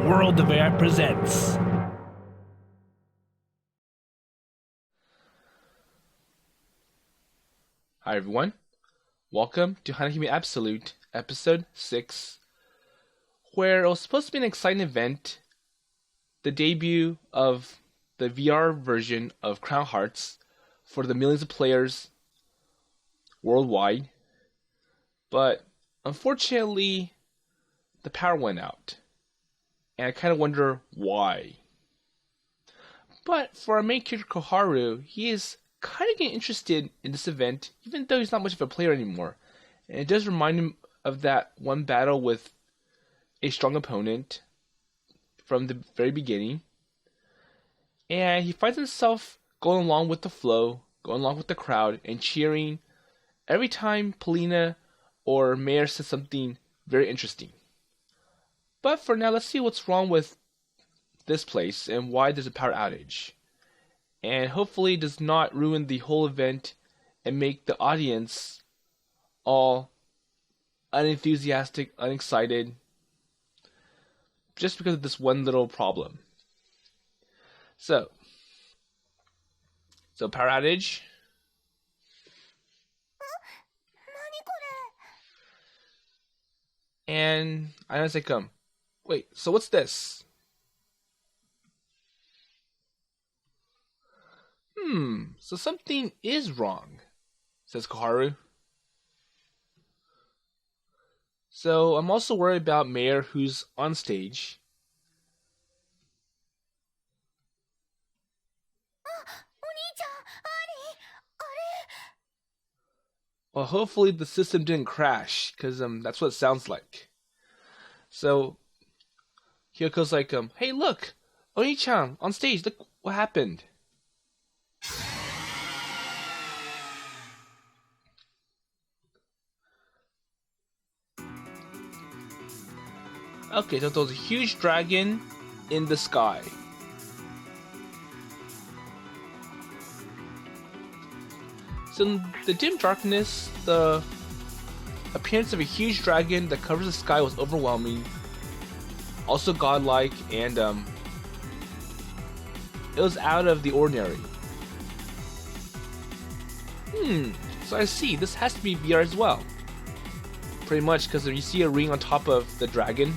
World of AI presents. Hi everyone, welcome to Hanahime Absolute, episode 6, where it was supposed to be an exciting event, the debut of the VR version of Crown Hearts for the millions of players worldwide, but unfortunately the power went out, and I kind of wonder why. But for our main character Koharu, he is kind of getting interested in this event, even though he's not much of a player anymore. And it does remind him of that one battle with a strong opponent from the very beginning. And he finds himself going along with the flow, going along with the crowd, and cheering every time Polina or Maher says something very interesting. But for now, let's see what's wrong with this place and why there's a power outage. And hopefully it does not ruin the whole event and make the audience all unenthusiastic, unexcited, just because of this one little problem. So power outage. And I was like, wait, so what's this? So something is wrong, says Koharu. So I'm also worried about Maher, who's on stage. Well, hopefully the system didn't crash, because that's what it sounds like. So Hiyoko's like, hey look, Oni-chan on stage, look what happened. Okay, so there's a huge dragon in the sky. So in the dim darkness, the appearance of a huge dragon that covers the sky was overwhelming, also godlike, and it was out of the ordinary. So I see, this has to be VR as well. Pretty much, because you see a ring on top of the dragon.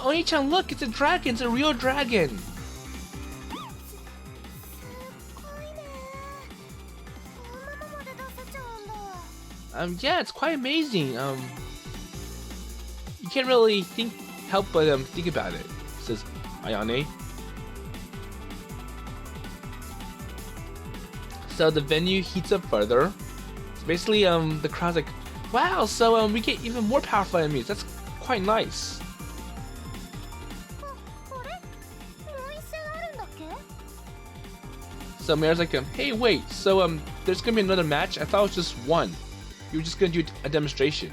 Oni-chan, look, it's a dragon, it's a real dragon. Yeah, it's quite amazing. You can't really help but think about it, says Ayane. So the venue heats up further. So basically, the crowd's like, wow, so we get even more powerful enemies. That's quite nice. So Maher's like, hey, wait, so there's gonna be another match? I thought it was just one. You were just gonna do a demonstration.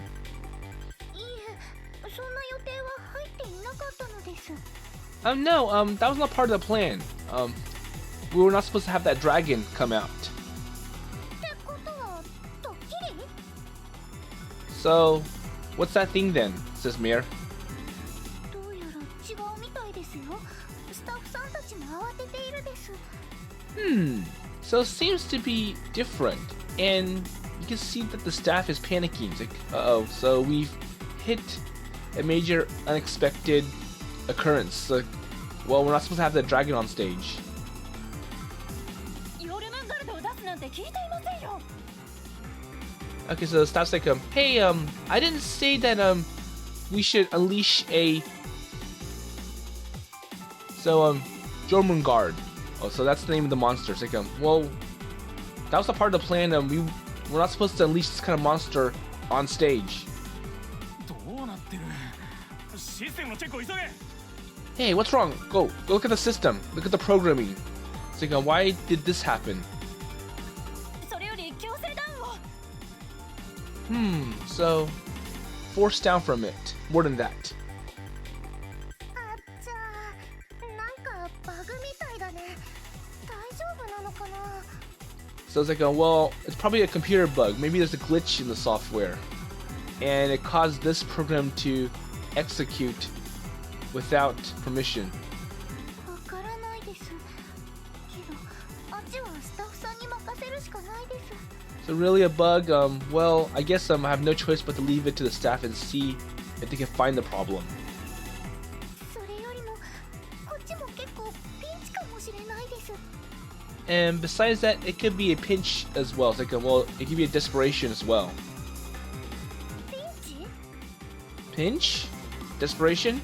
No, that was not part of the plan. We were not supposed to have that dragon come out. So, what's that thing then? Says Maher. So it seems to be different, and you can see that the staff is panicking. It's like, uh-oh, so we've hit a major unexpected occurrence. Like, well, we're not supposed to have the dragon on stage. Okay, so the staff's like, hey, I didn't say that, we should unleash a... So, Jormungard. Oh, so that's the name of the monster. It's like, well, that was a part of the plan. We're not supposed to unleash this kind of monster on stage. Hey, what's wrong? Go look at the system. Look at the programming. It's like, why did this happen? So forced down from it. More than that. So it's like, well, it's probably a computer bug. Maybe there's a glitch in the software, and it caused this program to execute without permission. So really a bug? Well, I guess I have no choice but to leave it to the staff and see if they can find the problem. And besides that, it could be a pinch as well. It's like well, it could be a desperation as well. Pinch? Desperation?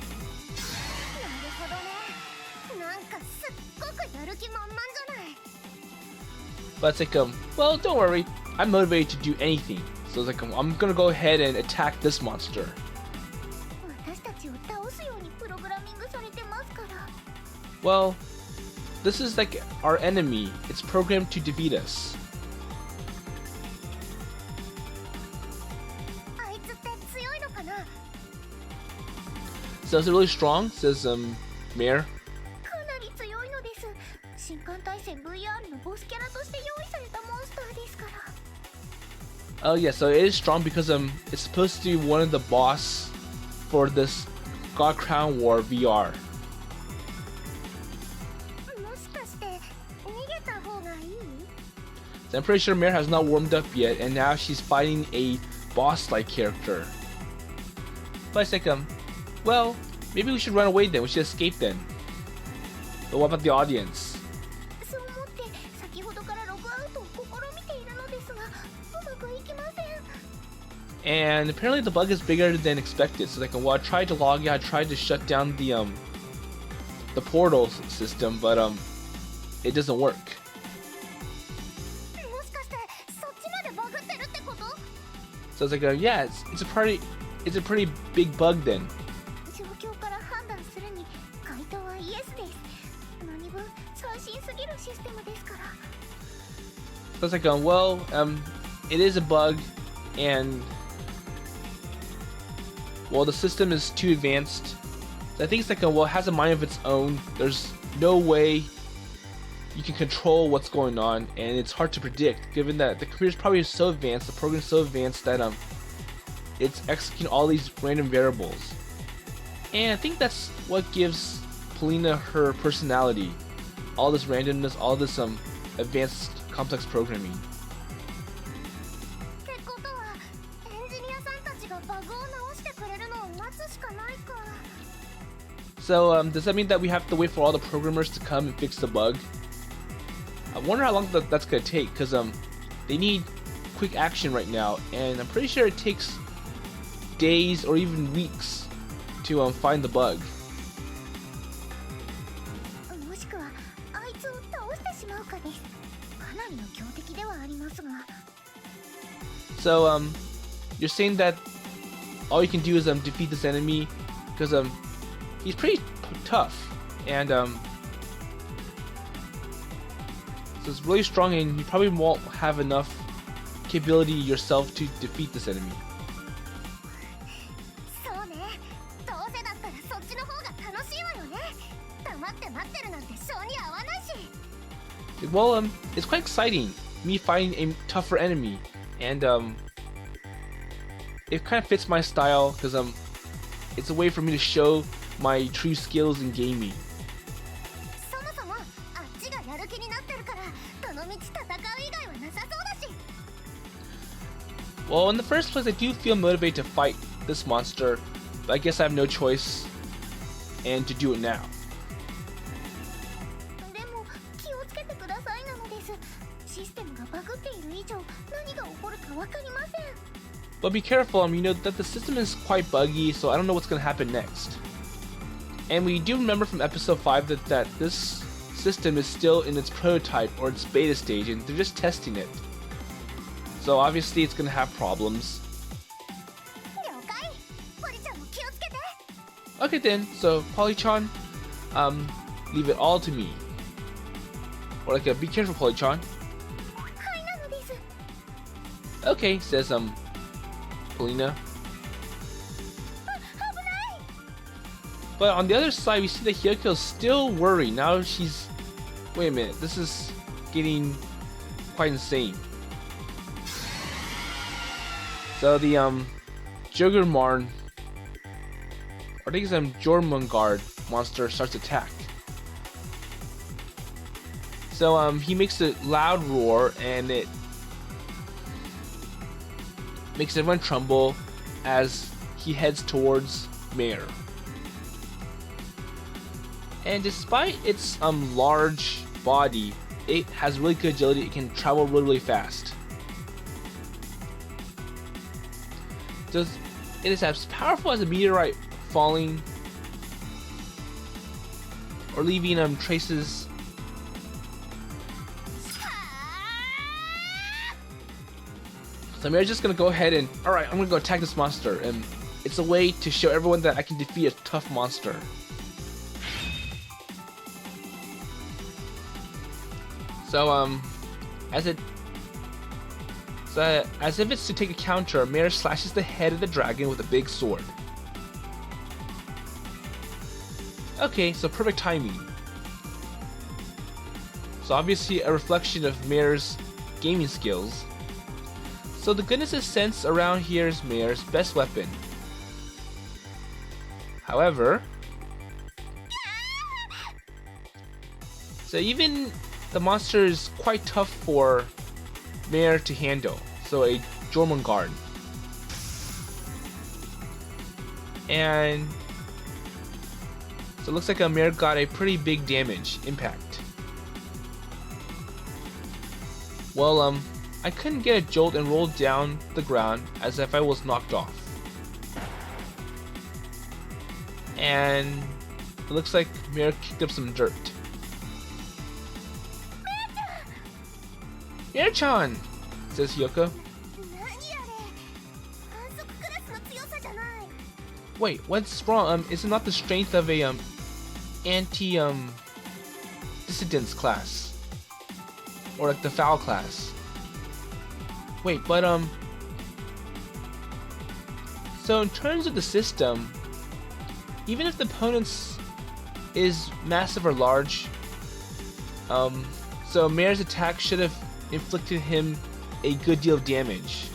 But it's like, well, don't worry. I'm motivated to do anything. So it's like, I'm gonna go ahead and attack this monster. Well, this is like our enemy. It's programmed to defeat us. So is it really strong? Says Maher. Oh yeah, so it is strong because it's supposed to be one of the boss for this God Crown War VR. So I'm pretty sure Maher has not warmed up yet, and now she's fighting a boss-like character. But it's like, well, maybe we should run away then. We should escape then. But what about the audience? And apparently the bug is bigger than expected. So like, well, I tried to log in, I tried to shut down the portal system, but it doesn't work. So it's like, yeah, it's a pretty big bug then. So it's like, well, it is a bug, and well, the system is too advanced. So I think it's like, well, it has a mind of its own. There's no way you can control what's going on, and it's hard to predict, given that the computer's probably so advanced, the program's so advanced that it's executing all these random variables. And I think that's what gives Polina her personality. All this randomness, all this advanced complex programming. So does that mean that we have to wait for all the programmers to come and fix the bug? I wonder how long that's gonna take, because they need quick action right now, and I'm pretty sure it takes days or even weeks to find the bug. So you're saying that all you can do is defeat this enemy, because he's pretty tough, and so it's really strong, and you probably won't have enough capability yourself to defeat this enemy. Well, it's quite exciting, me fighting a tougher enemy, and it kind of fits my style, because it's a way for me to show my true skills in gaming. Well, in the first place, I do feel motivated to fight this monster, but I guess I have no choice and to do it now. But be careful, you know that the system is quite buggy, so I don't know what's going to happen next. And we do remember from episode 5 that this system is still in its prototype or its beta stage, and they're just testing it. So obviously it's going to have problems. Okay then, so Polly-chan, leave it all to me. Or like, be careful, Polly-chan. Okay, says Polina. But on the other side, we see that Hiyoko is still worried. Now she's... Wait a minute, this is getting quite insane. So the Jormungard, or I think it's Jormungard monster starts to attack. So he makes a loud roar and it makes everyone tremble as he heads towards Maher. And despite its large body, it has really good agility. It can travel really, really fast. So it is as powerful as a meteorite falling or leaving traces. So Maher's just gonna go ahead and, alright, I'm gonna go attack this monster, and it's a way to show everyone that I can defeat a tough monster. So as if it's to take a counter, Maher slashes the head of the dragon with a big sword. Okay, so perfect timing. So obviously a reflection of Maher's gaming skills. So the goodness is sensed around here is Maher's best weapon. However, so even the monster is quite tough for Maher to handle. So a Jormungard. And so it looks like Maher got a pretty big damage impact. Well, I couldn't get a jolt and rolled down the ground as if I was knocked off. And it looks like Maher kicked up some dirt. Maher-chan! Says Hiyoko. Wait, what's wrong? Is it not the strength of a dissidence class? Or like the foul class? Wait, but so in terms of the system, even if the opponent's is massive or large, so Maher's attack should have inflicted him a good deal of damage.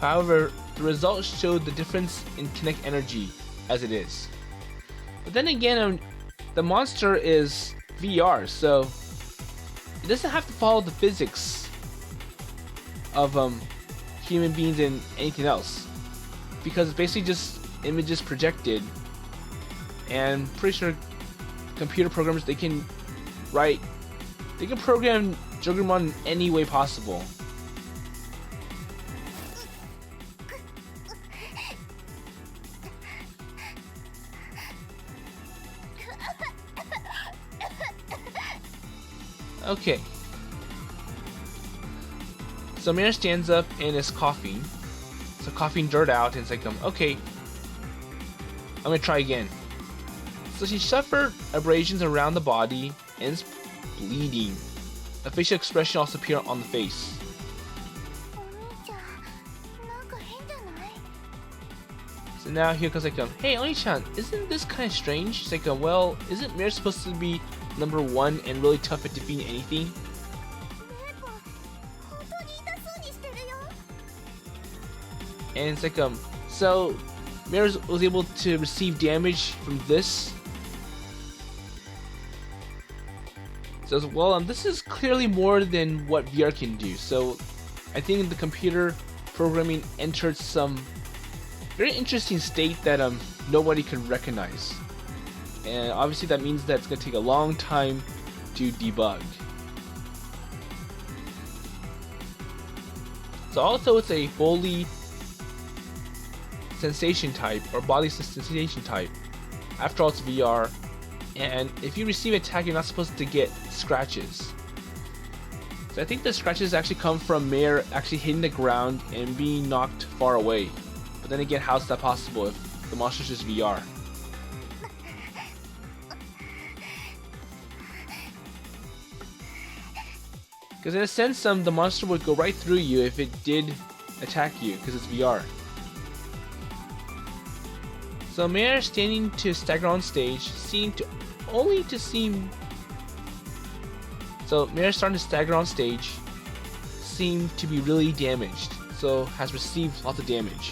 However, the results showed the difference in kinetic energy as it is. But then again, the monster is VR, so it doesn't have to follow the physics of human beings and anything else, because it's basically just images projected, and I'm pretty sure computer programmers, they can program Jormungard in any way possible. Okay. So Maher stands up and is coughing. So coughing dirt out, and it's like, okay, I'm gonna try again. So she suffered abrasions around the body and is bleeding. A facial expression also appeared on the face. So now Hiyoko's like, hey Oni-chan, isn't this kind of strange? She's like, well, isn't Maher supposed to be number one and really tough at defeating anything? And it's like, so Maher was able to receive damage from this. So, well, this is clearly more than what VR can do. So I think the computer programming entered some very interesting state that nobody could recognize. And obviously that means that it's going to take a long time to debug. So also it's a fully sensation type, or body sensation type. After all, it's VR, and if you receive an attack, you're not supposed to get scratches. So I think the scratches actually come from Maher actually hitting the ground and being knocked far away. But then again, how's that possible if the monster's just VR? Because in a sense, the monster would go right through you if it did attack you, because it's VR. So Maher, standing to stagger on stage, seemed to only to seem So Maher's starting to stagger on stage, seemed to be really damaged, so has received lots of damage.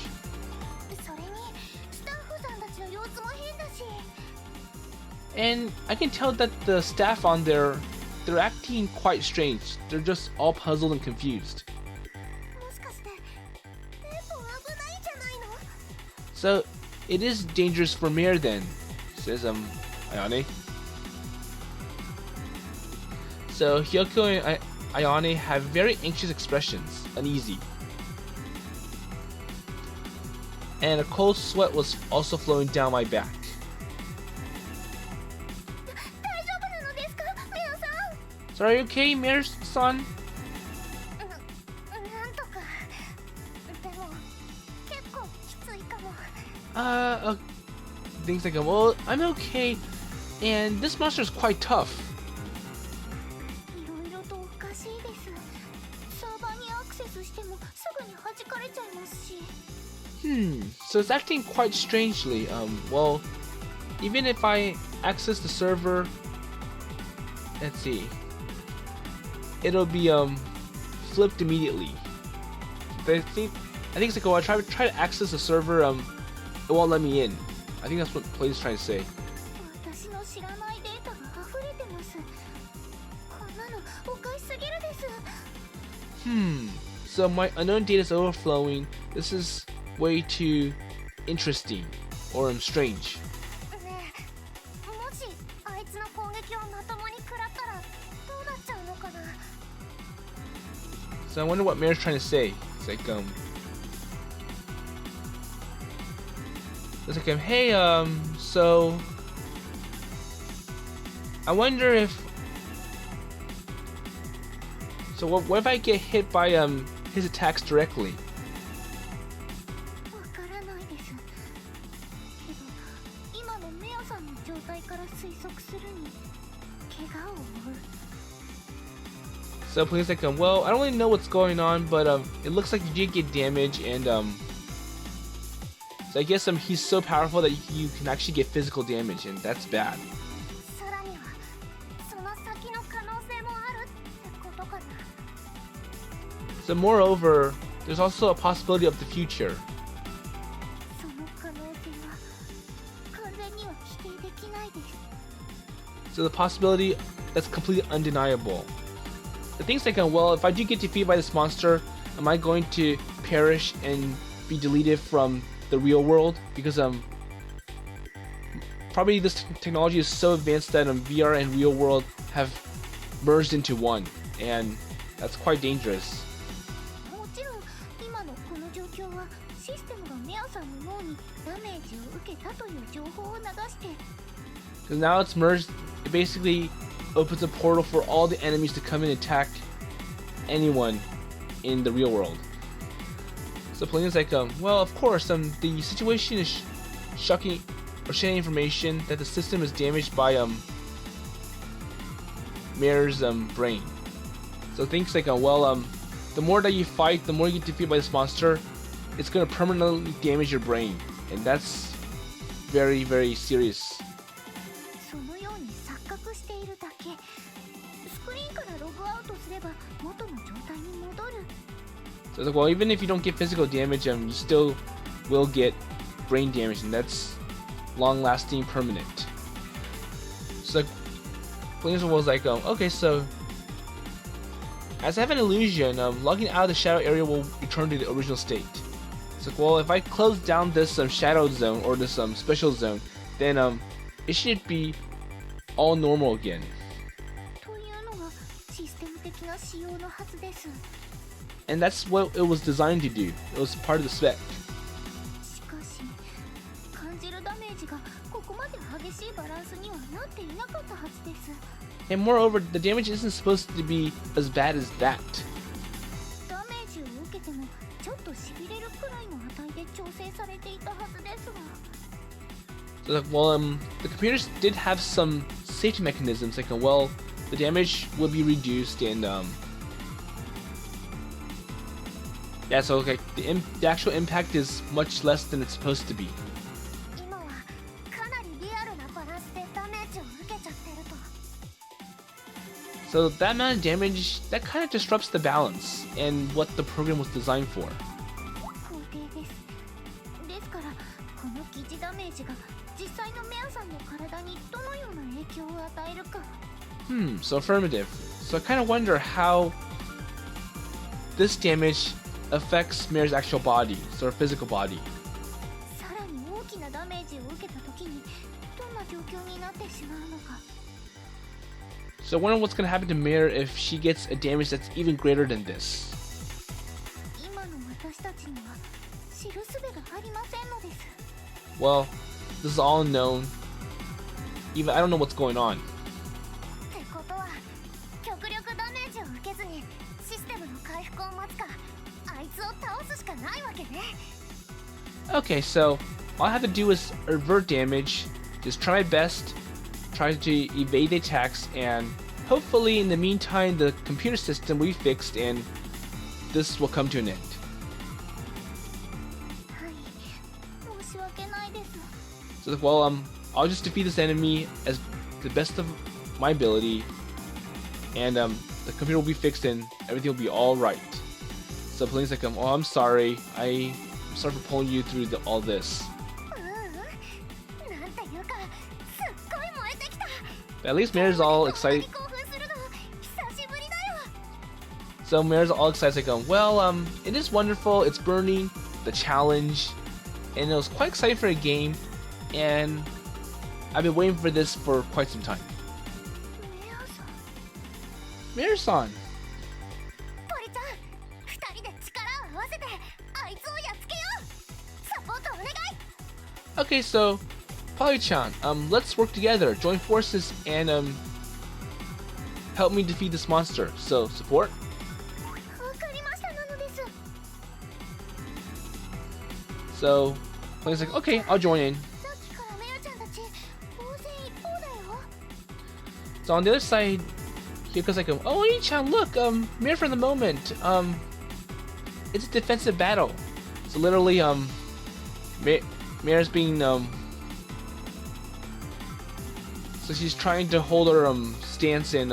And I can tell that the staff on there, they're acting quite strange. They're just all puzzled and confused. So it is dangerous for Maher then, says Ayane. So Hiyoko and Ayane have very anxious expressions, uneasy. And a cold sweat was also flowing down my back. So are you okay, Maher-san? Things like, well, I'm okay, and this monster is quite tough. So it's acting quite strangely. Well, even if I access the server, let's see, it'll be flipped immediately. I think it's like, oh, I try to access the server, it won't let me in. I think that's what Polina's trying to say. So my unknown data is overflowing. This is way too interesting or strange. So I wonder what Maher's trying to say. It's like hey, so I wonder if, so what if I get hit by his attacks directly? So Polina's like, well, I don't really know what's going on, but it looks like you did get damage, and so I guess he's so powerful that you can actually get physical damage, and that's bad. So moreover, there's also a possibility of the future. So the possibility that's completely undeniable. The thing's like, well, if I do get defeated by this monster, am I going to perish and be deleted from the real world? Because probably this technology is so advanced that VR and real world have merged into one, and that's quite dangerous. Because now it's merged, it basically opens a portal for all the enemies to come in and attack anyone in the real world. So Polina's like, well, of course, the situation is shocking or sharing information that the system is damaged by Maher's brain. So things like, well, the more that you fight, the more you get defeated by this monster, it's gonna permanently damage your brain, and that's very, very serious. So it's like, well, even if you don't get physical damage, you still will get brain damage, and that's long-lasting, permanent. So Polina was like, okay, so as I have an illusion, logging out of the shadow area will return to the original state. It's like, well, if I close down this shadow zone or this special zone, then it should be all normal again. And that's what it was designed to do. It was part of the spec. And moreover, the damage isn't supposed to be as bad as that. So like, well, the computers did have some safety mechanisms, like, well, the damage will be reduced, and yeah, so okay, the actual impact is much less than it's supposed to be. So So that amount of damage, that kind of disrupts the balance and what the program was designed for. 肯定です。ですからこの疑似ダメージが実際のメアさんの体にどのような影響を与えるか。So affirmative. So I kind of wonder how this damage affects Mare's actual body, so her physical body. さらに大きなダメージを受けた時にどんな状況になってしまうのか。So I wonder what's going to happen to Mare if she gets a damage that's even greater than this. 今の私たちには知る術がありませんのです。 Well, this is all unknown. Even I don't know what's going on. ってことは極力ダメージを受けずにシステムの回復を待つかあいつを倒すしかないわけね。 Okay, so all I have to do is avert damage, just try my best, try to evade the attacks, and hopefully in the meantime the computer system will be fixed and this will come to an end. はい、申し訳ないです。 So well, I'll just defeat this enemy as the best of my ability, and the computer will be fixed and everything will be all right. So Polina's like, oh, I'm sorry. I'm sorry for pulling you through all this. なんていうかすっごい燃えてきた。 But at least Mare's all excited. 興奮するの久しぶりだよ。 So Mare's all excited, like, well, it is wonderful. It's burning, the challenge, and it was quite exciting for a game, and I've been waiting for this for quite some time. メアさん。 Mare's-san. ポリちゃん、二人で力を合わせてあいつをやっつけよう。サポートお願い。 Okay, so Polly-chan, let's work together, join forces, and help me defeat this monster. So support. わかりましたなのです。 So Polly's like, okay, I'll join in. さっきからメアちゃんたち応戦一方だよ。 So on the other side, Hiyoko's like, oh, Oni-chan, look, Mare for the moment, it's a defensive battle. So literally, Mare's being, so she's trying to hold her, stance and,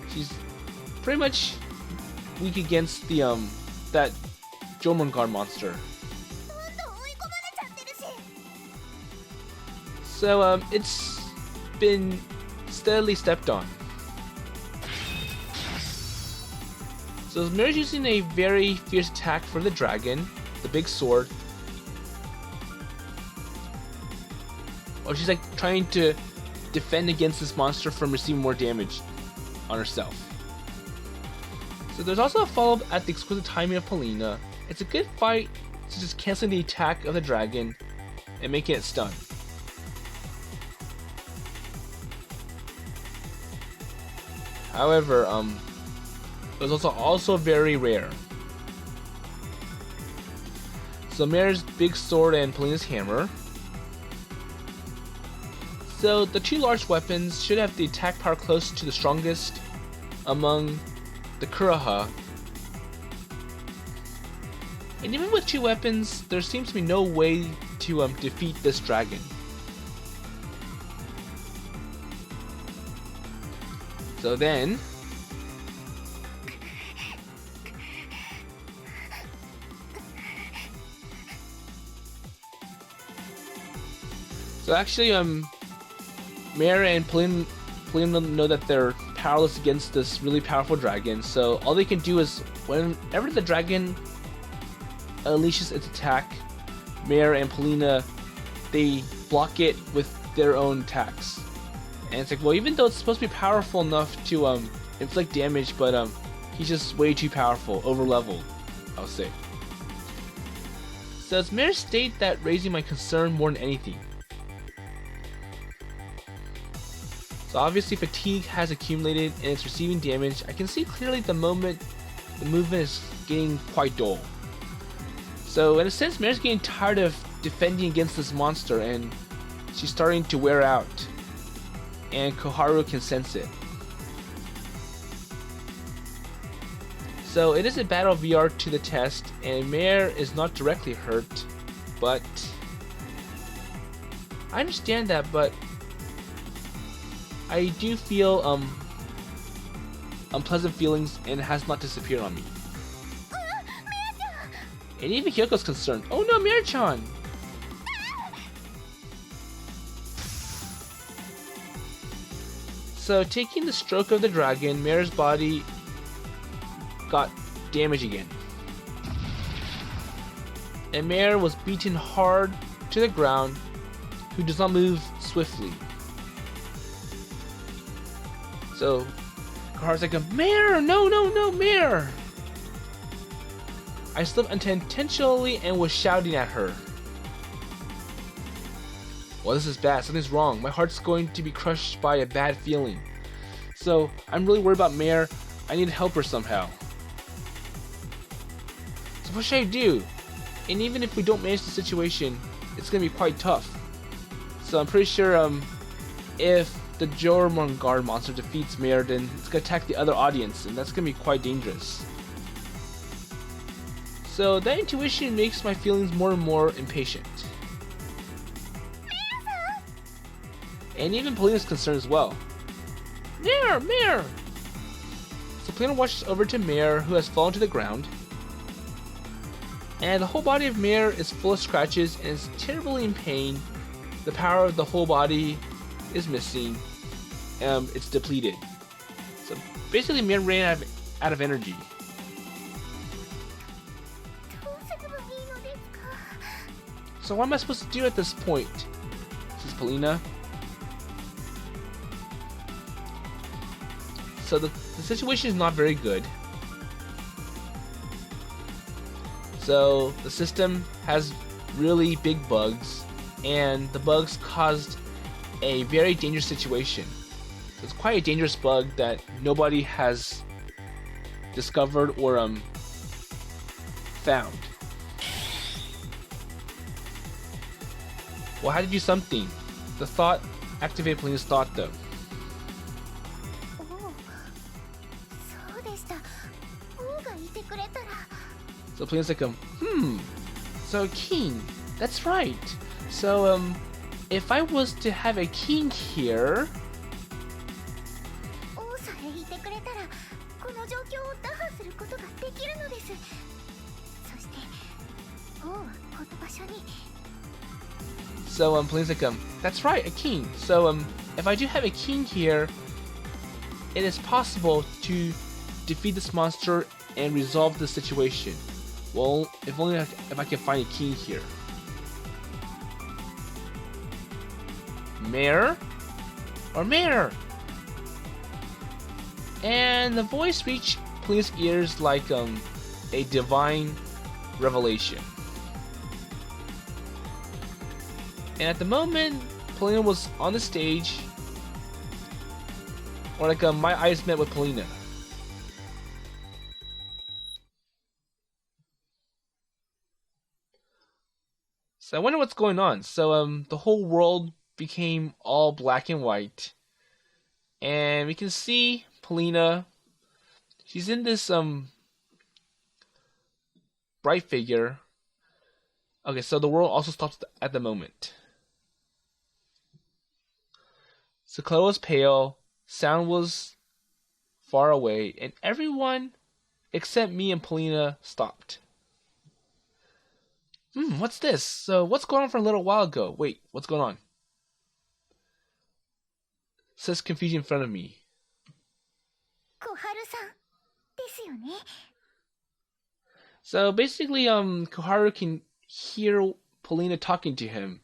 she's pretty much weak against the, that Jormungard monster. どんどん追い込まれちゃってるし。 So, it's been steadily stepped on. So Mare's using a very fierce attack for the dragon, the big sword. Or she's like trying to defend against this monster from receiving more damage on herself. So there's also a follow-up at the exquisite timing of Polina. It's a good fight to just canceling the attack of the dragon and making it stun. However, it was also very rare. So Mare's big sword and Polina's hammer. So the two large weapons should have the attack power close to the strongest among the Kuroha. And even with two weapons, there seems to be no way to defeat this dragon. So then, actually, Maher and Polina know that they're powerless against this really powerful dragon. So all they can do is whenever the dragon unleashes its attack, Maher and Polina, they block it with their own attacks. And it's like, well, even though it's supposed to be powerful enough to inflict damage, but he's just way too powerful, over leveled, I'll say. So it's Maher's state that raising my concern more than anything. So obviously fatigue has accumulated and it's receiving damage. I can see clearly the movement is getting quite dull. So in a sense, Maher's getting tired of defending against this monster and she's starting to wear out. And Koharu can sense it. So it is a battle VR to the test, and Maher is not directly hurt, but I understand that, but I do feel unpleasant feelings and it has not disappeared on me. And even Hiyoko's concerned. Oh no, Maher-chan! So, taking the stroke of the dragon, Maher's body got damaged again. And Maher was beaten hard to the ground, who does not move swiftly. So, Koharu's like, Maher! No, Maher! I slipped unintentionally and was shouting at her. Well, this is bad. Something's wrong. My heart's going to be crushed by a bad feeling. So, I'm really worried about Maher. I need to help her somehow. So what should I do? And even if we don't manage the situation, it's going to be quite tough. So I'm pretty sure if the Jormungard monster defeats Maher, then it's going to attack the other audience, and that's going to be quite dangerous. So that intuition makes my feelings more and more impatient. And even Polina's concerned as well. Maher! So Polina watches over to Maher, who has fallen to the ground. And the whole body of Maher is full of scratches and is terribly in pain. The power of the whole body is missing. It's depleted. So basically Maher ran out of energy. So what am I supposed to do at this point? Says Polina. So the situation is not very good. So the system has really big bugs, and the bugs caused a very dangerous situation. So it's quite a dangerous bug that nobody has discovered or found. Well, how to do something? The thought activated Polina's thought though. So Polina's like, so a king, that's right. So, if I was to have a king here... So, Polina's like, that's right, a king. So, if I do have a king here, it is possible to defeat this monster and resolve the situation. Well, if only if I can find a king here. Maher? Or Maher? And the voice reached Polina's ears like a divine revelation. And at the moment, Polina was on the stage, or like my eyes met with Polina. So I wonder what's going on. So the whole world became all black and white, and we can see Polina. She's in this bright figure. Okay, so the world also stops at the moment. So color was pale, sound was far away, and everyone except me and Polina stopped. What's this? So what's going on for a little while ago? Wait, what's going on? Says confusion in front of me. Koharu-san, ですよね? So basically, Koharu can hear Polina talking to him.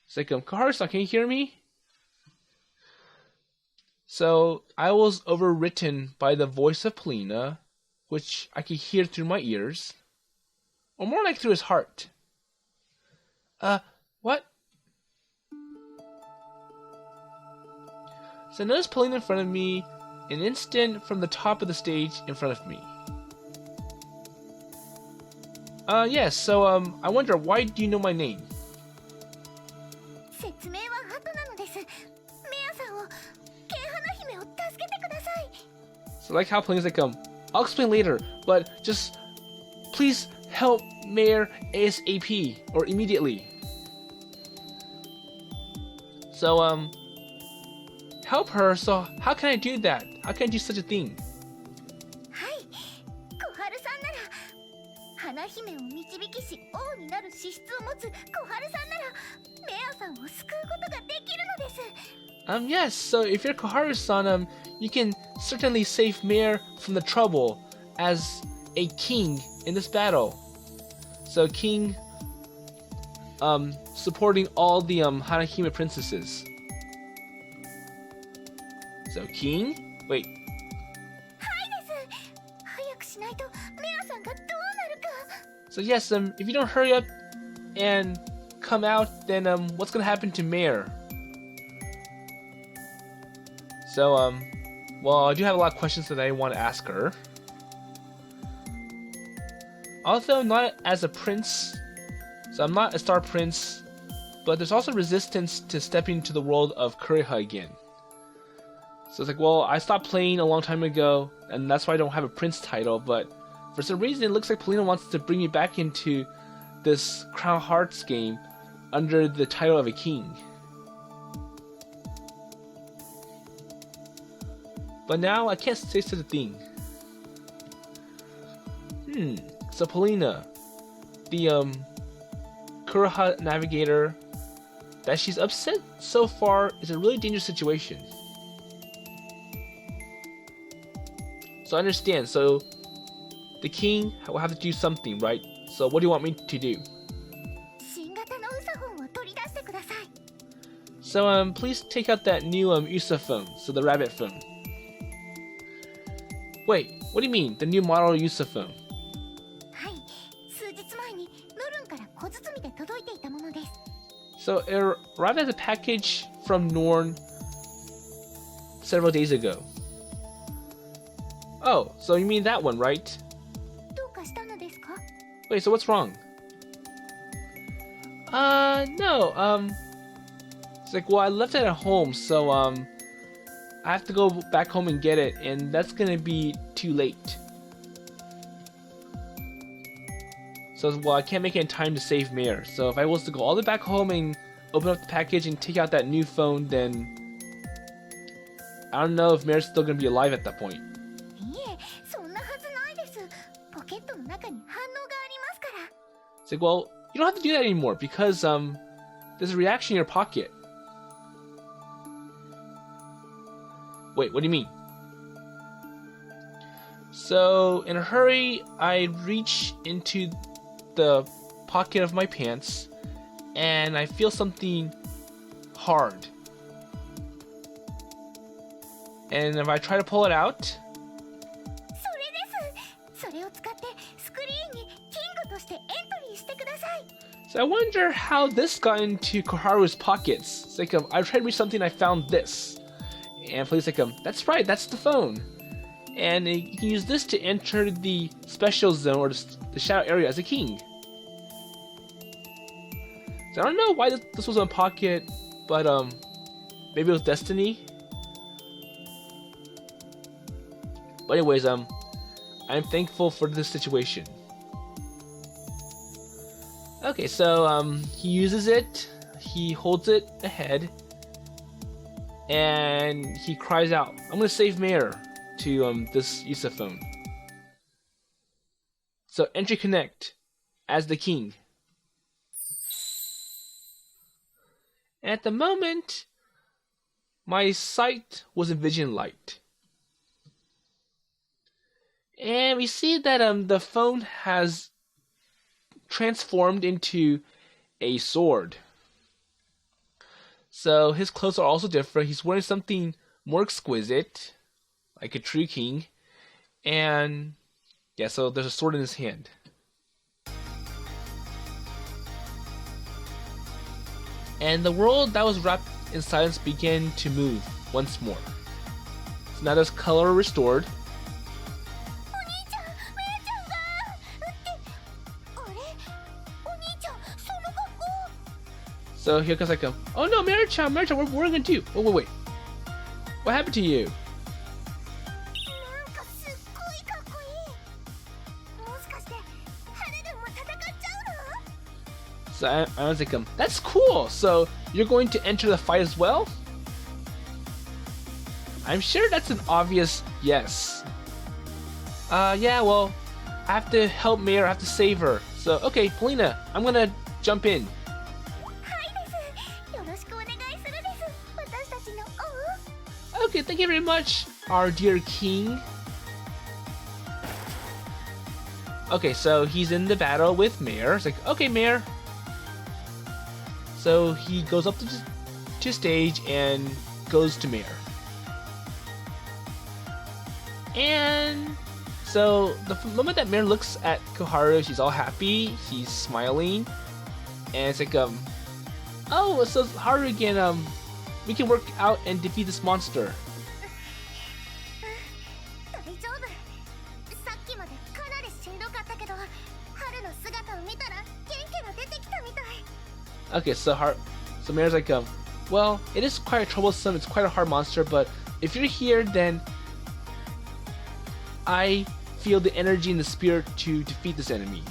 It's like, Koharu-san, can you hear me? So I was overwritten by the voice of Polina, which I could hear through my ears. Or more like through his heart. What? So I noticed Polina in front of me, an instant from the top of the stage in front of me. Yes, so, I wonder, why do you know my name? So like how Polina's like, I'll explain later, but just, please help Maher ASAP, or immediately. So, help her, so how can I do that? How can I do such a thing? はい、小春さんなら花姫を導きし王になる資質を持つ小春さんならメアさんを救うことができるのです。Yes, so if you're Koharu-san, you can certainly save Maher from the trouble as a king in this battle. So king, supporting all the Hanahime princesses. So king? Wait. はいです。早くしないとメアさんがどうなるか。So yes, if you don't hurry up and come out, then what's gonna happen to Maher? So well, I do have a lot of questions that I want to ask her. Although not as a prince, so I'm not a star prince, but there's also resistance to stepping into the world of Kuriha again. So it's like, well, I stopped playing a long time ago, and that's why I don't have a prince title, but for some reason it looks like Polina wants to bring me back into this Crown Hearts game under the title of a king. But now I can't say such a thing. So Polina, the Kuriha navigator, that she's upset so far is a really dangerous situation. So I understand, so the king will have to do something, right? So what do you want me to do? 新型のウサフォンを取り出してください。So please take out that new Usa phone, so the rabbit phone. Wait, what do you mean, the new model Usa phone? はい、数日前にノルンから小包で届いていたものです。So it arrived as a package from Norn several days ago. Oh, so you mean that one, right? どうかしたのですか？ Wait, so what's wrong? No, it's like, well, I left it at home, so, I have to go back home and get it, and that's gonna be too late. So, well, I can't make it in time to save Maher, so if I was to go all the way back home and open up the package and take out that new phone, then I don't know if Maher's still gonna be alive at that point. いえ、そんなはずないです。ポケットの中に反応がありますから。 It's like, well, you don't have to do that anymore because there's a reaction in your pocket. Wait, what do you mean? So, in a hurry, I reach into the pocket of my pants and I feel something hard. And if I try to pull it out, それです。それを使ってスクリーンにキングとしてエントリーしてください。 so I wonder how this got into Koharu's pockets. It's like, I tried to reach something, I found this. And please, like, that's right, that's the phone. And you can use this to enter the special zone or the shadow area as a king. So I don't know why this was in a pocket, but maybe it was destiny. But anyways, I'm thankful for this situation. Okay, so he uses it, he holds it ahead, and he cries out, "I'm gonna save Maher," to this Yusa phone. So entry connect as the king. At the moment, my sight was in vision light. And we see that the phone has transformed into a sword. So his clothes are also different. He's wearing something more exquisite, like a true king. And yeah, so there's a sword in his hand. And the world that was wrapped in silence began to move once more. So now there's color restored. お兄ちゃん、メアちゃんがあれ、お兄ちゃん、その格好。 So Hiyoko's like, "Oh no, Maher-chan, what are we gonna do? Wait. What happened to you?" なんかすっごいかっこいい。もしかして羽でも戦っちゃうの？ So I was like, "That's cool. So you're going to enter the fight as well?" I'm sure that's an obvious yes. Yeah, well, I have to help Maher, I have to save her. So, okay, Polina, I'm gonna jump in. Okay, thank you very much, our dear king. Okay, so he's in the battle with Maher. It's like, okay, Maher. So he goes up to stage and goes to Maher. And so the moment that Maher looks at Koharu, she's all happy, he's smiling, and it's like, oh, so Haru again, we can work out and defeat this monster. Okay, so Maher's like, well, it is quite troublesome, it's quite a hard monster, but if you're here, then I feel the energy and the spirit to defeat this enemy.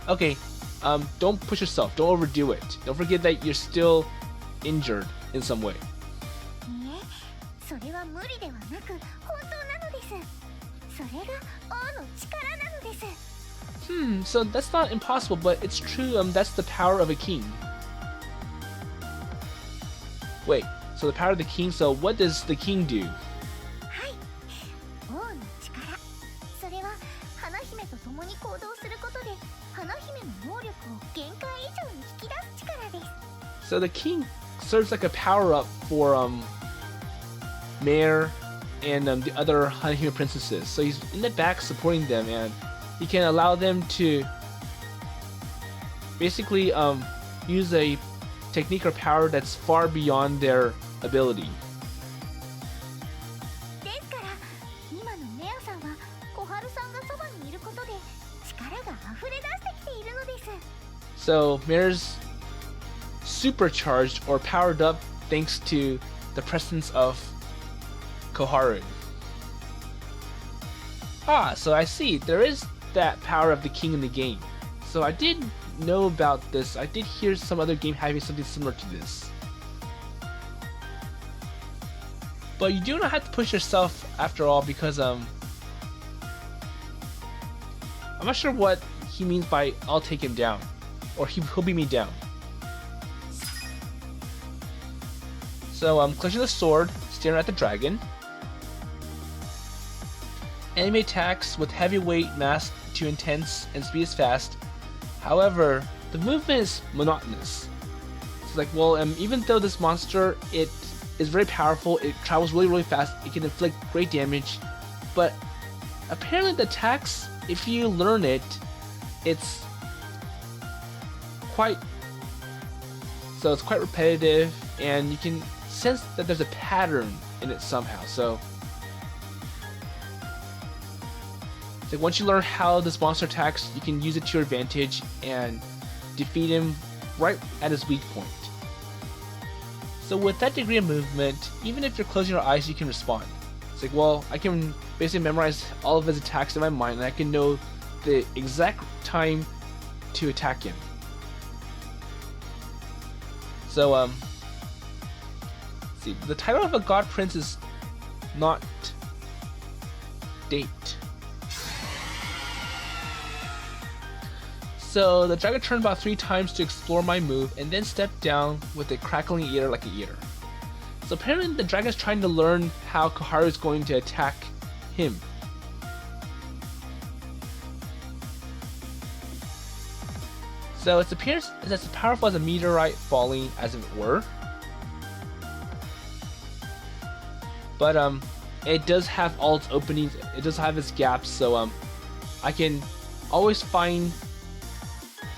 Okay, don't push yourself, don't overdo it. Don't forget that you're still injured in some way. So that's not impossible, but it's true, that's the power of a king. Wait, so the power of the king, so what does the king do? So the king serves like a power-up for Maher and the other Hanahime princesses. So he's in the back supporting them, and he can allow them to basically use a technique or power that's far beyond their ability. So Maher's supercharged or powered up thanks to the presence of Koharu. Ah, so I see, there is that power of the king in the game. So I did know about this. I did hear some other game having something similar to this. But you do not have to push yourself after all, because I'm not sure what he means by I'll take him down, or he'll beat me down. So I'm clutching the sword, staring at the dragon. Enemy attacks with heavy weight masked to intense and speed is fast. However, the movement is monotonous. It's like, well, even though this monster, it is very powerful, it travels really fast, it can inflict great damage, but apparently the attacks, if you learn it, it's quite repetitive, and you can sense that there's a pattern in it somehow. So it's like once you learn how this monster attacks, you can use it to your advantage and defeat him right at his weak point. So with that degree of movement, even if you're closing your eyes, you can respond. It's like, well, I can basically memorize all of his attacks in my mind, and I can know the exact time to attack him. So, let's see, the title of a god prince is not date. So the dragon turned about 3 times to explore my move, and then stepped down with a crackling ear like a eater. So apparently the dragon is trying to learn how Koharu is going to attack him. So it appears it's as powerful as a meteorite falling, as if it were. But it does have all its openings, it does have its gaps, so I can always find.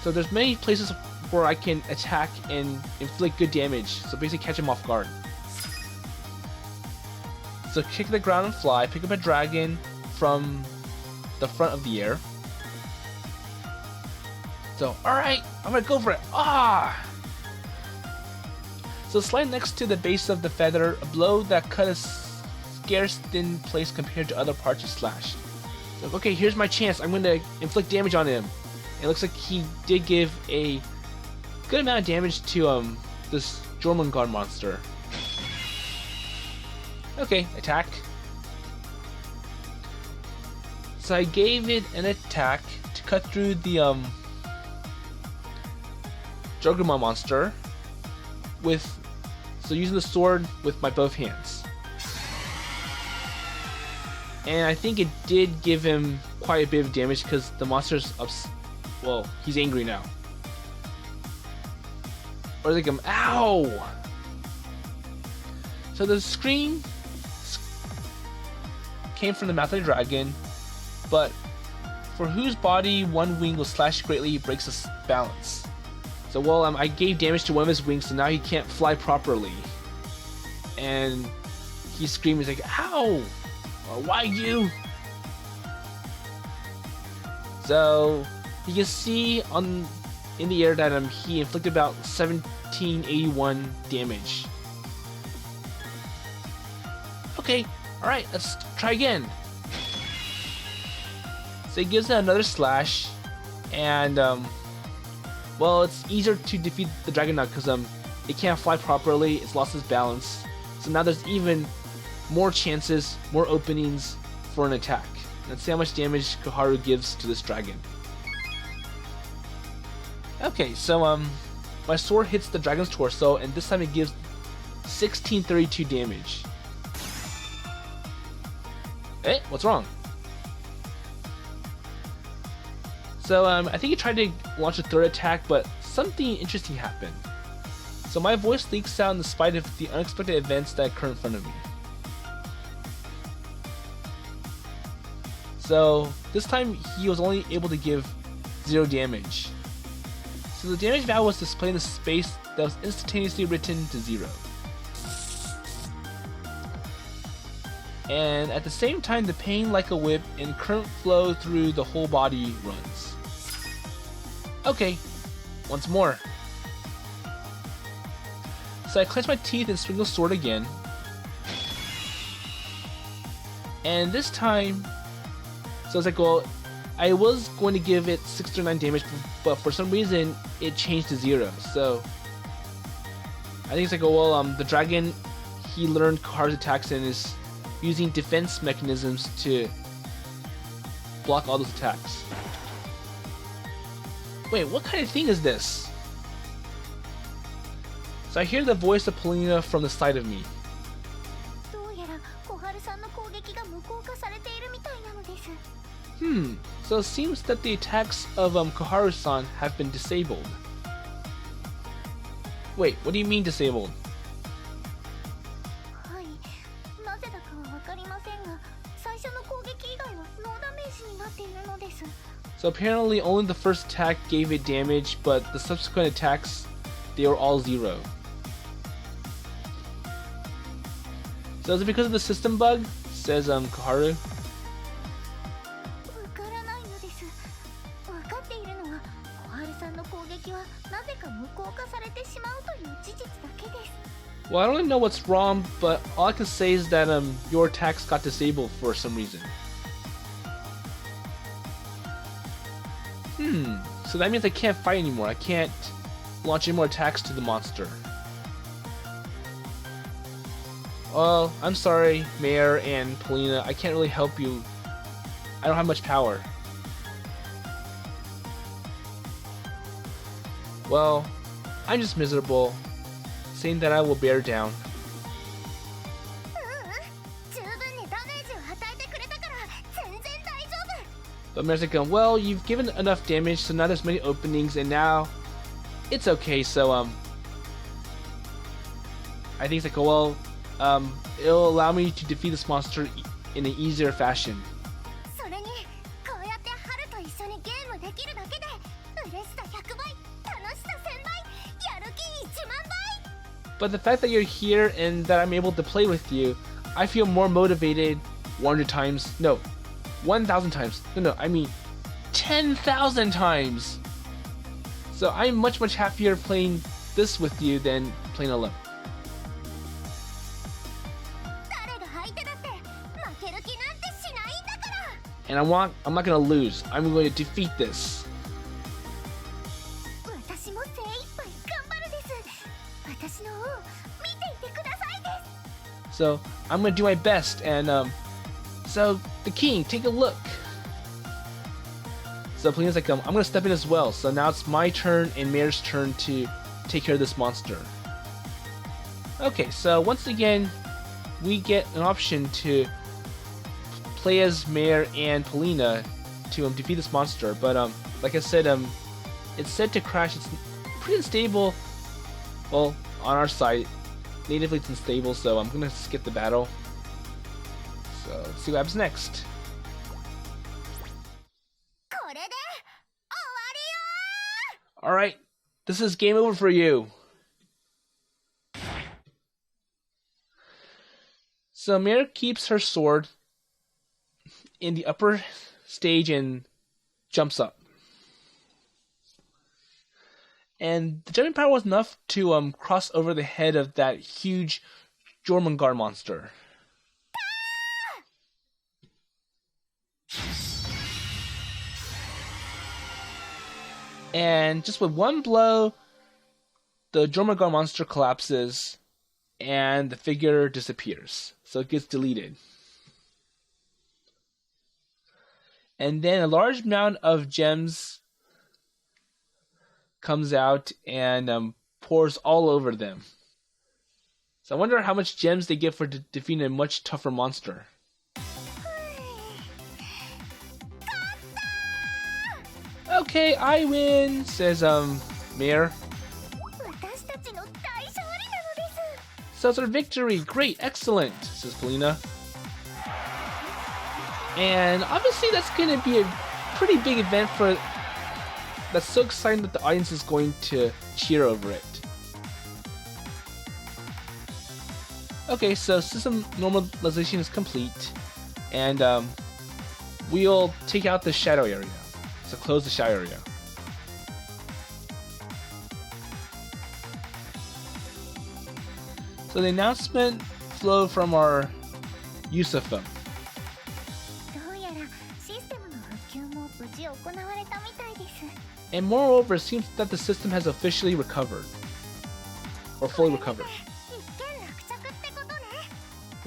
So there's many places where I can attack and inflict good damage, so basically catch him off guard. So kick the ground and fly, pick up a dragon from the front of the air. So, alright, I'm gonna go for it. Ah! So slide next to the base of the feather, a blow that cut a scarce thin place compared to other parts of slash. So, okay, here's my chance. I'm gonna inflict damage on him. It looks like he did give a good amount of damage to this Jormungard monster. Okay, attack. So I gave it an attack to cut through the Jormungard monster using the sword with my both hands. And I think it did give him quite a bit of damage because the monster's he's angry now. Or like ow! So the scream came from the mouth of the dragon, but for whose body one wing will slash greatly breaks his balance. So I gave damage to one of his wings, so now he can't fly properly. And he's screaming, he's like, ow! Why you? So you can see in the air that he inflicted about 1781 damage. Okay, alright, let's try again. So he gives it another slash, and it's easier to defeat the dragon now because it can't fly properly, it's lost its balance. So now there's even more chances, more openings for an attack. Let's see how much damage Koharu gives to this dragon. Okay, so my sword hits the dragon's torso, and this time it gives 1632 damage. Eh, what's wrong? So I think he tried to launch a third attack, but something interesting happened. So my voice leaks out in spite of the unexpected events that occur in front of me. So this time he was only able to give 0 damage. So the damage value was displayed in the space that was instantaneously written to 0. And at the same time, the pain like a whip and current flow through the whole body runs. Okay, once more. So I clench my teeth and swing the sword again. And this time, so it's like, I was going to give it 609 damage, but for some reason it changed to 0. So I think it's like, the dragon, he learned Koharu's attacks and is using defense mechanisms to block all those attacks. Wait, what kind of thing is this? So I hear the voice of Polina from the side of me. So it seems that the attacks of Koharu-san have been disabled. Wait, what do you mean disabled? So apparently only the first attack gave it damage, but the subsequent attacks, they were all 0. So is it because of the system bug? Says Koharu. Well, I don't really know what's wrong, but all I can say is that your attacks got disabled for some reason. So that means I can't fight anymore. I can't launch any more attacks to the monster. Well, I'm sorry, Maher and Polina. I can't really help you. I don't have much power. Well, I'm just miserable, saying that I will bear down. But Maher's like, well, you've given enough damage, so now there's many openings, and now it's okay. So I think it's like, it'll allow me to defeat this monster in an easier fashion. But the fact that you're here and that I'm able to play with you, I feel more motivated 100 times. No, 1,000 times. No, I mean 10,000 times. So I'm much happier playing this with you than playing alone. And I'm not gonna lose. I'm going to defeat this. So I'm gonna do my best, and so the king, take a look. So Polina's like, I'm gonna step in as well. So now it's my turn and Maher's turn to take care of this monster. Okay, so once again, we get an option to play as Maher and Polina to defeat this monster. But like I said, it's said to crash. It's pretty unstable. Well, on our side, natively it's unstable. So I'm gonna skip the battle. So let's see what happens next. Alright, this is game over for you. So Maher keeps her sword in the upper stage and jumps up. And the jumping power was enough to cross over the head of that huge Jormungard monster. And just with one blow, the Jormungard monster collapses and the figure disappears. So it gets deleted. And then a large amount of gems comes out and pours all over them. So I wonder how much gems they get for defeating a much tougher monster. Okay, I win, says Maher. So it's our victory. Great, excellent, says Polina. And obviously that's going to be a pretty big event that's so exciting that the audience is going to cheer over it. Okay, so system normalization is complete, and we'll take out the shadow area. So close the shadow area. So the announcement flowed from our Yusufa. And moreover, it seems that the system has officially recovered. Or fully recovered.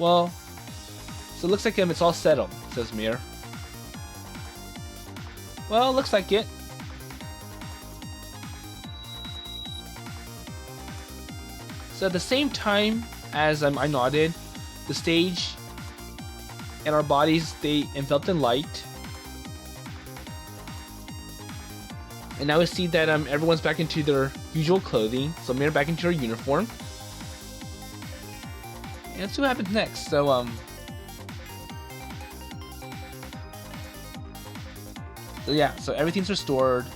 Well, so it looks like it's all settled, says Maher. Well, looks like it. So at the same time as I nodded, the stage and our bodies, they enveloped in light. And now we see that everyone's back into their usual clothing. So Maher back into her uniform. And let's see what happens next. So yeah, so everything's restored.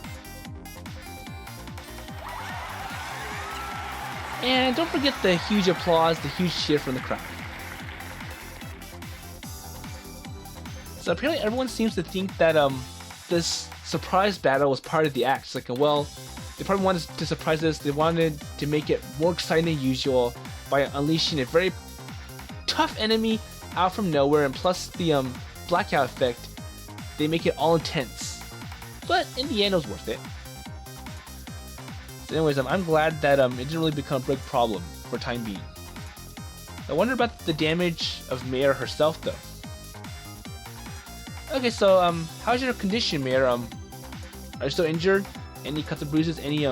And don't forget the huge applause, the huge cheer from the crowd. So apparently everyone seems to think that this surprise battle was part of the act. It's like, well, they probably wanted to surprise us. They wanted to make it more exciting than usual by unleashing a very tough enemy out from nowhere, and plus the blackout effect, they make it all intense. But in the end, it was worth it. So anyways, I'm glad that it didn't really become a big problem for time being. I wonder about the damage of Maher herself, though. Okay, so how's your condition, Maher? Are you still injured? Any cuts and bruises? Any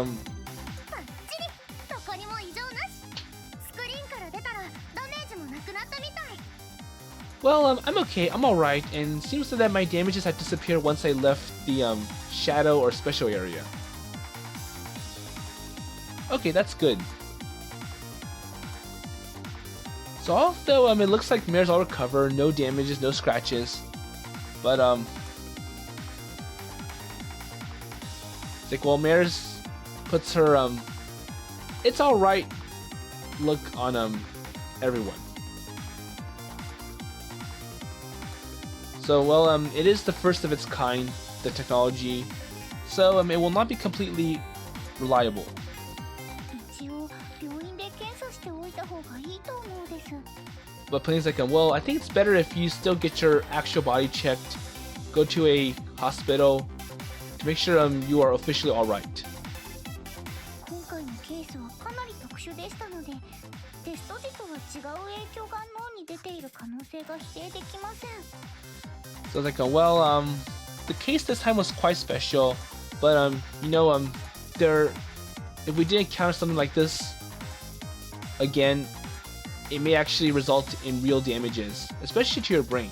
Well, I'm okay. I'm alright, and it seems that my damages had disappeared once I left the shadow or special area. Okay, that's good. So although it looks like Maher's all recovered, no damages, no scratches, but it's like, well, Maher's puts her it's alright look on everyone. So well, it is the first of its kind, the technology, so it will not be completely reliable. But Polina's like, well, I think it's better if you still get your actual body checked, go to a hospital to make sure you are officially alright. 当時とは違う影響が脳に出ている可能性が否定できません。 So it's like, well, the case this time was quite special, but there, if we didn't encounter something like this again, it may actually result in real damages, especially to your brain.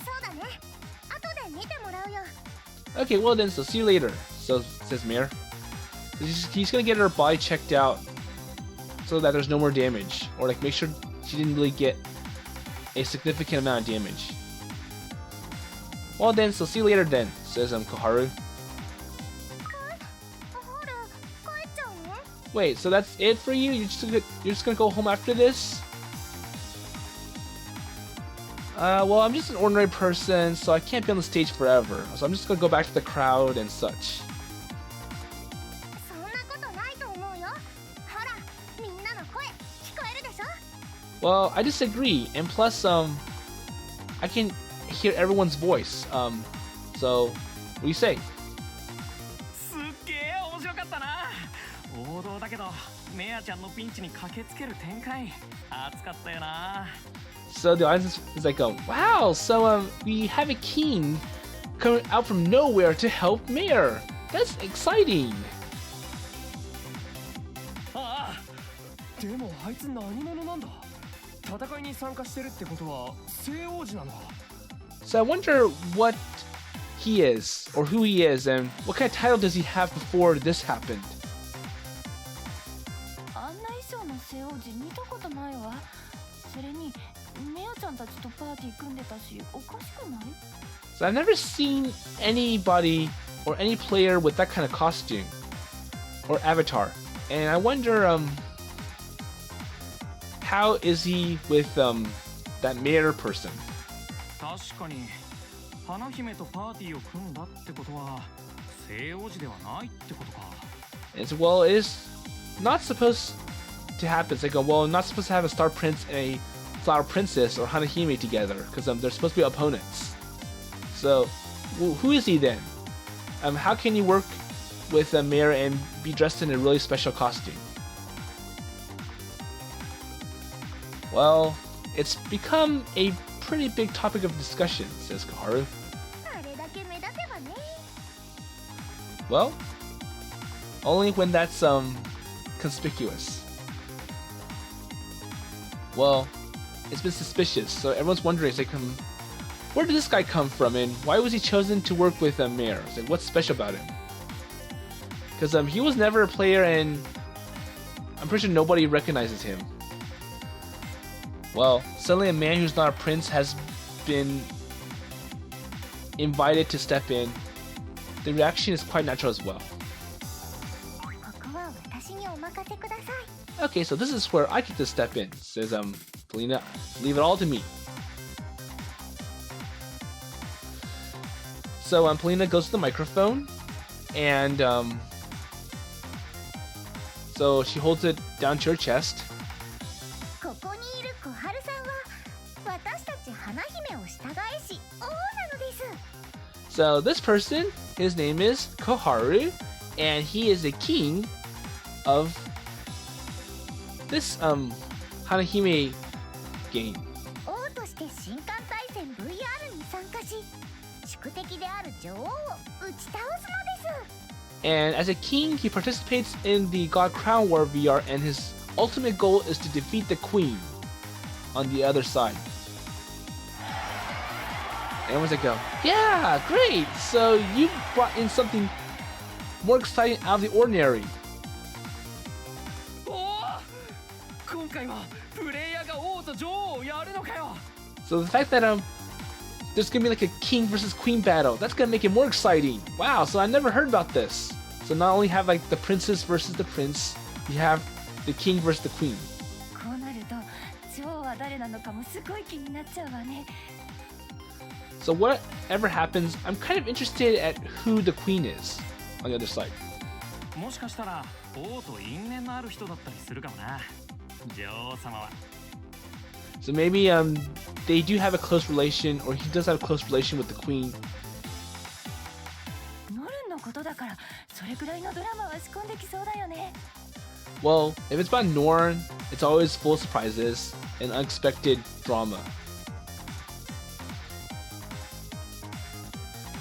そうだね。後で見てもらうよ。 Okay, well then, so see you later. So says Maher. He's gonna get her body checked out so that there's no more damage, or like make sure she didn't really get a significant amount of damage. Well then, so see you later then, says Koharu. ほら、帰っちゃうの？ Wait, so that's it for you? You're just gonna go home after this? Well, I'm just an ordinary person, so I can't be on the stage forever. So I'm just gonna go back to the crowd and such. そんなことないと思うよ。ほら、みんなの声聞こえるでしょ？ Well, I disagree, and plus, I can hear everyone's voice. So, what do you say? すっげえ面白かったな。王道だけどメアちゃんのピンチに駆けつける展開熱かったよな。 So the audience is like, wow, so we have a king coming out from nowhere to help Maher. That's exciting. ああ、でもあいつ何者なんだ。戦いに参加してるってことは聖王子なのか。 So I wonder what he is, or who he is, and what kind of title does he have before this happened? あんな衣装の聖王子見たことないわ。それにメアちゃんたちとパーティー組んでたし、おかしくない？ So I've never seen anybody or any player with that kind of costume or avatar, and I wonder how is he with that Maher person? 確かに花姫とパーティーを組んだってことは聖王子ではないってことか。 And so, well, it is not supposed to happen. It's like, well, not supposed to have a Star Prince and a Flower Princess or Hanahime together, because they're supposed to be opponents. So, well, who is he then? How can you work with Maher and be dressed in a really special costume? Well, it's become a pretty big topic of discussion, says Koharu. あれだけ目立てばね。 Well, only when that's conspicuous. Well, it's been suspicious, so everyone's wondering, it's like, where did this guy come from, and why was he chosen to work with Maher? It's like, what's special about him? Because he was never a player, and I'm pretty sure nobody recognizes him. Well, suddenly a man who's not a prince has been invited to step in. The reaction is quite natural as well. ここは私にお任せください。 Okay, so this is where I get to step in, says Polina. Leave it all to me. So Polina goes to the microphone, and so she holds it down to her chest. ここにいる小春さんは私たち花姫を従えし王なのです。 So this person, his name is Koharu, and he is the king of this Hanahime game. 王として新艦対戦 VR に参加し、宿敵である女王を打ち倒すのです。 And as a king, he participates in the God Crown War VR, and his ultimate goal is to defeat the queen on the other side. Everyone's like, yeah, great! So you brought in something more exciting out of the ordinary. おお、今回はプレイヤーが王と女王をやるのかよ。 So the fact that there's gonna be like a king versus queen battle, that's gonna make it more exciting. Wow, so I never heard about this. So not only have like the princess versus the prince, you have the king versus the queen. こうなると女王は誰なのかもすごい気になっちゃうわね。 So whatever happens, I'm kind of interested at who the queen is on the other side. もしかしたら王と因縁のある人だったりするかもな。女王様は。 So maybe they do have a close relation, or he does have a close relation with the queen. ノルンのことだからそれくらいのドラマは仕込んできそうだよね。Well, if it's about Norn, it's always full of surprises and unexpected drama.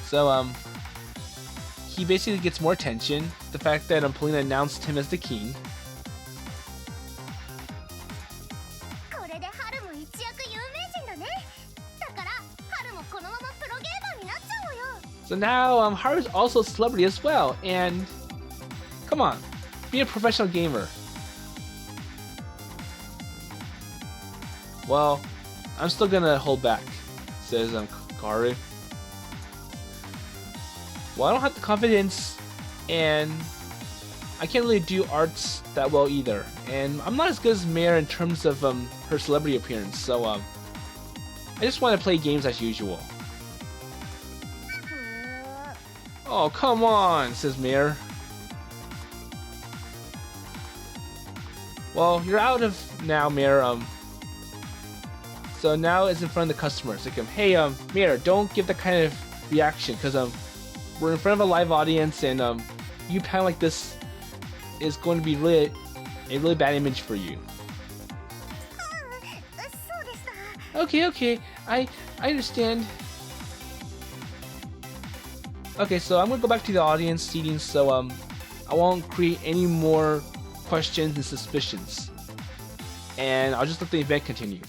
So, he basically gets more attention. The fact that Polina announced him as the king. So now, Haru's also a celebrity as well, and come on, be a professional gamer. Well, I'm still gonna hold back, says Koharu. Well, I don't have the confidence, and I can't really do arts that well either. And I'm not as good as Maher in terms of her celebrity appearance, so I just want to play games as usual. Oh, come on, says Maher. Well, you're out of now, Maher. So now it's in front of the customers. Like, hey, Maher, don't give that kind of reaction, because we're in front of a live audience, and you kind of like this is going to be a really bad image for you. Okay, I understand. Okay, so I'm gonna go back to the audience seating, so I won't create any more questions and suspicions, and I'll just let the event continue.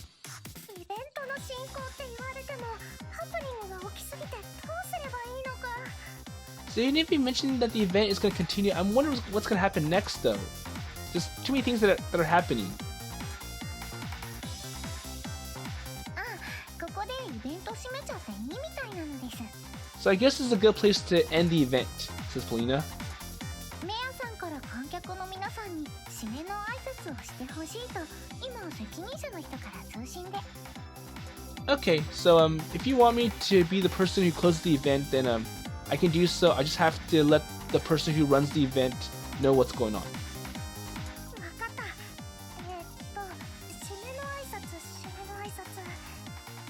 So even if you mentioned that the event is going to continue, I'm wondering what's going to happen next, though. There's too many things that are happening. So I guess this is a good place to end the event, says Polina. Okay, so if you want me to be the person who closes the event, then I can do so. I just have to let the person who runs the event know what's going on.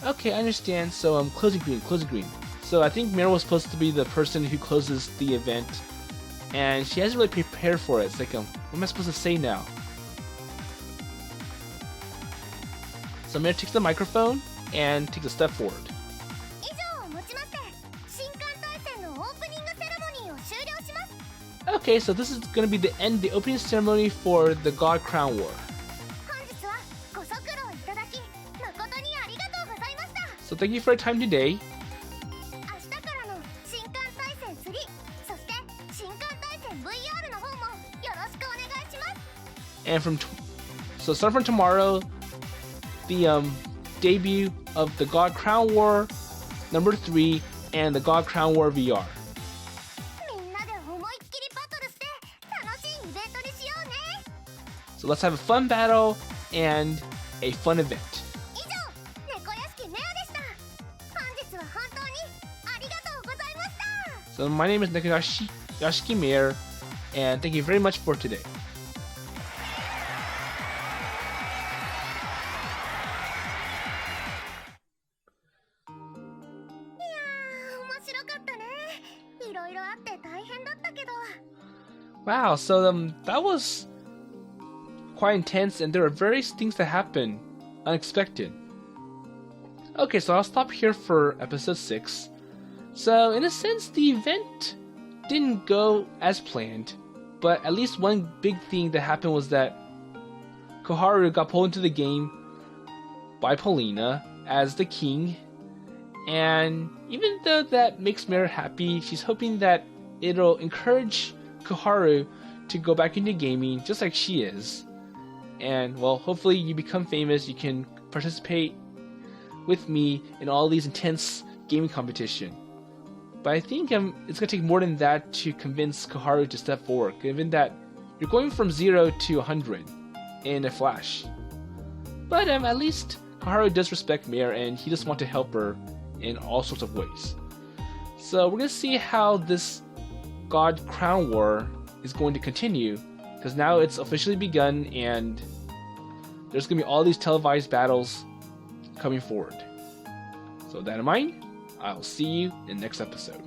Okay, I understand. So closing green. So I think Maher was supposed to be the person who closes the event, and she hasn't really prepared for it. It's like, what am I supposed to say now? So Maher takes the microphone and takes a step forward. Okay, so this is going to be the opening ceremony for the God Crown War. So thank you for your time today. And so start from tomorrow, the debut of the God Crown War #3 and the God Crown War VR. So let's have a fun battle and a fun event. So my name is Yashiki Maher, and thank you very much for today. Wow, so that was quite intense, and there are various things that happen unexpected. Okay, so I'll stop here for episode 6. So in a sense, the event didn't go as planned, but at least one big thing that happened was that Koharu got pulled into the game by Polina as the king, and even though that makes Maher happy, she's hoping that it'll encourage Koharu to go back into gaming just like she is. And well, hopefully you become famous, you can participate with me in all these intense gaming competition. But I think it's going to take more than that to convince Koharu to step forward, given that you're going from 0 to 100 in a flash. But at least Koharu does respect Maher, and he just wants to help her in all sorts of ways. So we're going to see how this God Crown War is going to continue, because now it's officially begun, and there's going to be all these televised battles coming forward. So with that in mind, I'll see you in the next episode.